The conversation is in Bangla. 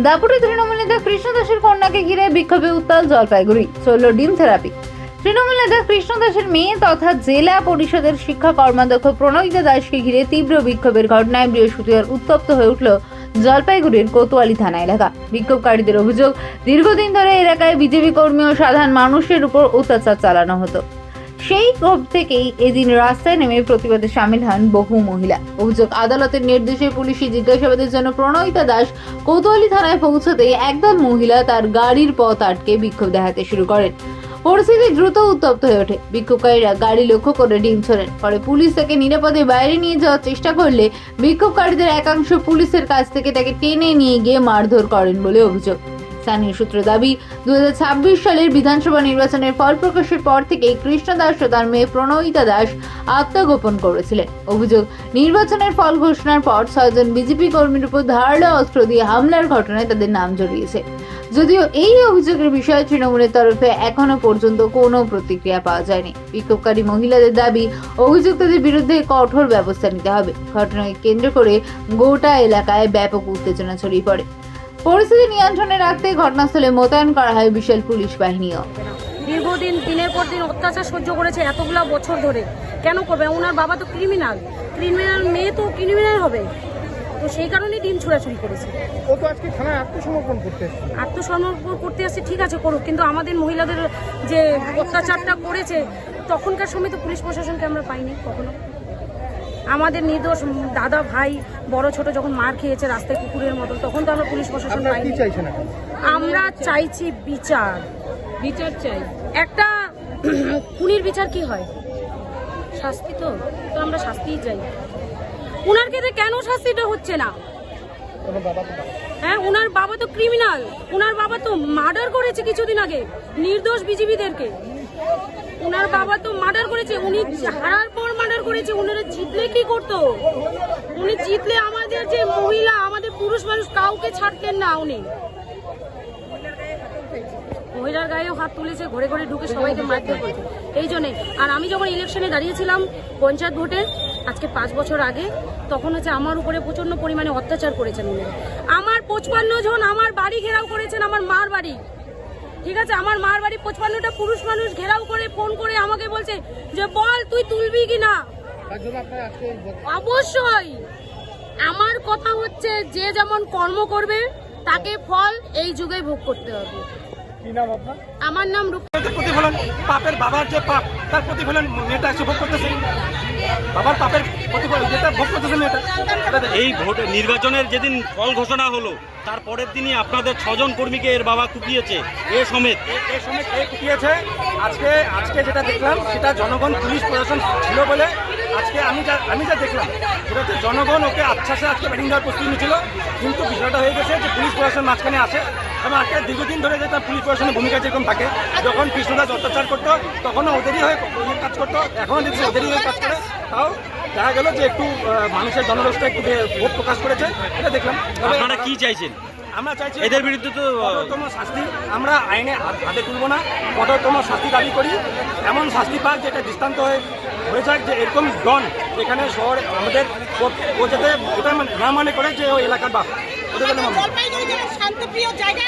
দাপুটে তৃণমূল নেতা কৃষ্ণ দাসের কন্যাকে ঘিরে বিক্ষোভে উত্তাল জলপাইগুড়ি, চলল ডিম থেরাপি। তৃণমূল নেতা কৃষ্ণ দাসের মেয়ে তথা জেলা পরিষদের শিক্ষা কর্মাধ্যক্ষ প্রণয়িতা দাসকে ঘিরে তীব্র বিক্ষোভের ঘটনায় বৃহস্পতিবার উত্তপ্ত হয়ে উঠল জলপাইগুড়ির কোতোয়ালি থানা এলাকা। বিক্ষোভকারীদের অভিযোগ, দীর্ঘদিন ধরে এলাকায় বিজেপি কর্মী ও সাধারণ মানুষের উপর অত্যাচার চালানো হতো। সেই ক্ষোভ থেকেই এদিন রাস্তায় নেমে প্রতিবাদে সামিল হন বহু মহিলা। অভিযোগ, আদালতের নির্দেশে পুলিশি জিজ্ঞাসাবাদের জন্য প্রণয়িতা দাস কোতোয়ালি থানায় পৌঁছতেই একদল মহিলা তার গাড়ির পথ আটকে বিক্ষোভ দেখাতে শুরু করেন। পরিস্থিতি দ্রুত উত্তপ্ত হয়ে ওঠে। বিক্ষোভকারীরা গাড়ি লক্ষ্য করে ডিম ছোড়েন। পরে পুলিশ তাকে নিরাপদে বাইরে নিয়ে যাওয়ার চেষ্টা করলে বিক্ষোভকারীদের একাংশ পুলিশের কাছ থেকে তাকে টেনে নিয়ে গিয়ে মারধর করেন বলে অভিযোগ। স্থানীয় সূত্র দাবি, 2026 সালের বিধানসভা নির্বাচনের ফল প্রকাশের পর থেকেই কৃষ্ণ দাস ও তার মেয়ে প্রণয়িতা দাস আত্মগোপন করেছিলেন। অভিযোগ, নির্বাচনের ফল ঘোষণার পর 6 জন বিজেপি কর্মীর উপর ধারালো অস্ত্র দিয়ে হামলার ঘটনায় তাদের নাম জড়িয়েছে। যদিও এই অভিযোগের বিষয়ে তৃণমূলের তরফে এখনো পর্যন্ত কোনো প্রতিক্রিয়া পাওয়া যায়নি। বিক্ষোভকারী মহিলাদের দাবি, অভিযুক্তদের বিরুদ্ধে কঠোর ব্যবস্থা নিতে হবে। ঘটনাকে কেন্দ্র করে গোটা এলাকায় ব্যাপক উত্তেজনা ছড়িয়ে পড়ে। পরিস্থিতি নিয়ন্ত্রণে রাখতে ঘটনাস্থলে মোতায়েন করা হয় বিশাল পুলিশ বাহিনীও। দীর্ঘদিন দিনের পর দিন অত্যাচার সহ্য করেছে এতগুলো বছর ধরে, কেন করবে? ওনার বাবা তো ক্রিমিনাল, মেয়ে তো ক্রিমিনাল হবে, তো সেই কারণেই ডিম ছোড়াছুড়ি করেছে। ও তো আজকে থানায় আত্মসমর্পণ করতে আসছে, ঠিক আছে করুক, কিন্তু আমাদের মহিলাদের যে অত্যাচারটা করেছে তখনকার সময় তো পুলিশ প্রশাসনকে আমরা পাইনি কখনো। আমাদের নির্দোষ দাদা ভাই বড় ছোট যখন মার খেয়েছে রাস্তায় কুকুরের মতো, তখন তো আমরা পুলিশ প্রশাসন পাইনি। আমরা চাইছি বিচার চাই। একটা খুনির বিচার কি হয়? শাস্তি। তো আমরা শাস্তিই চাই। উনার ক্ষেত্রে কেন শাস্তিটা হচ্ছে না? হ্যাঁ, উনার বাবা তো ক্রিমিনাল, উনার বাবা তো মার্ডার করেছে কিছুদিন আগে নির্দোষ বিজেপিদেরকে। উনার বাবা তো মার্ডার করেছে, উনি হারার পর মার্ডার করেছে। উনারা জিতলে কি করতো? উনি জিতলে আমাদের যে মহিলা, আমাদের পুরুষ মানুষ কাউকে ছাড়তেন না। উনি মহিলার গায়েও হাত তুলেছে, ঘরে ঘরে ঢুকে সবাইকে মারধর করেছে এই জন্যে। আর আমি যখন ইলেকশনে দাঁড়িয়েছিলাম পঞ্চায়েত ভোটে আজকে 5 বছর আগে, তখন হচ্ছে আমার উপরে প্রচন্ড পরিমাণে অত্যাচার করেছেন উনি। আমার 55 জন আমার বাড়ি ঘেরাও করেছেন, আমার মার বাড়ি, ঠিক আছে, আমার মার বাড়ি 55টা পুরুষ মানুষ ঘেরাও করে ফোন করে আমাকে বলছে যে বল তুই তুলবি কিনা। অবশ্যই আমার কথা হচ্ছে, যে যেমন কর্ম করবে তাকে ফল এই যুগে ভোগ করতে হবে। কি নাম আপনার? আমার নাম প্রতিফলন, পাপের বাবার যে পাপ তার প্রতিফলন মেয়েটা এসে ভোগ করতেছে। বাবার পাপের প্রতিফলন যেটা ভোগ করতেছে মেয়েটা। এই ভোট নির্বাচনের যেদিন ফল ঘোষণা হলো তার পরের দিনই আপনাদের 6 জন কর্মীকে এর বাবা কুপিয়েছে, এ সমেত কুপিয়েছে। আজকে যেটা দেখলাম সেটা জনগণ পুলিশ প্রশাসন ছিল বলে আজকে আমি যা দেখলাম সেটা হচ্ছে জনগণ ওকে আচ্ছাসে আজকে ব্যাটিং দেওয়ার প্রস্তুতি নিয়েছিল, কিন্তু বিষয়টা হয়ে গেছে যে পুলিশ প্রশাসন মাঝখানে আসে এবং আজকে দীর্ঘদিন ধরে যে তার পুলিশ প্রশাসনের ভূমিকা যেরকম থাকে, যখন কৃষ্ণদাস অত্যাচার করতো তখনও ওদেরই হয়ে কাজ করতো, এখনও দেখছি ওদেরই হয়ে কাজ করে। তাও দেখা গেল যে একটু মানুষের জনরোষটা একটু ভোট প্রকাশ করেছে, এটা দেখলাম। আপনারা কি চাইছেন? আমরা চাইছি এদের বিরুদ্ধে তো কঠোরতম শাস্তি। আমরা আইনে হাতে তুলব না, কঠোরতম শাস্তি দাবি করি। এমন শাস্তি পাক যেটা দৃষ্টান্ত হয়ে যাক যে এরকম ডন এখানে শহর আমাদের ও যাতে এটা না মনে করে যে ওই এলাকার বাপ। শান্তপ্রিয় জায়গা,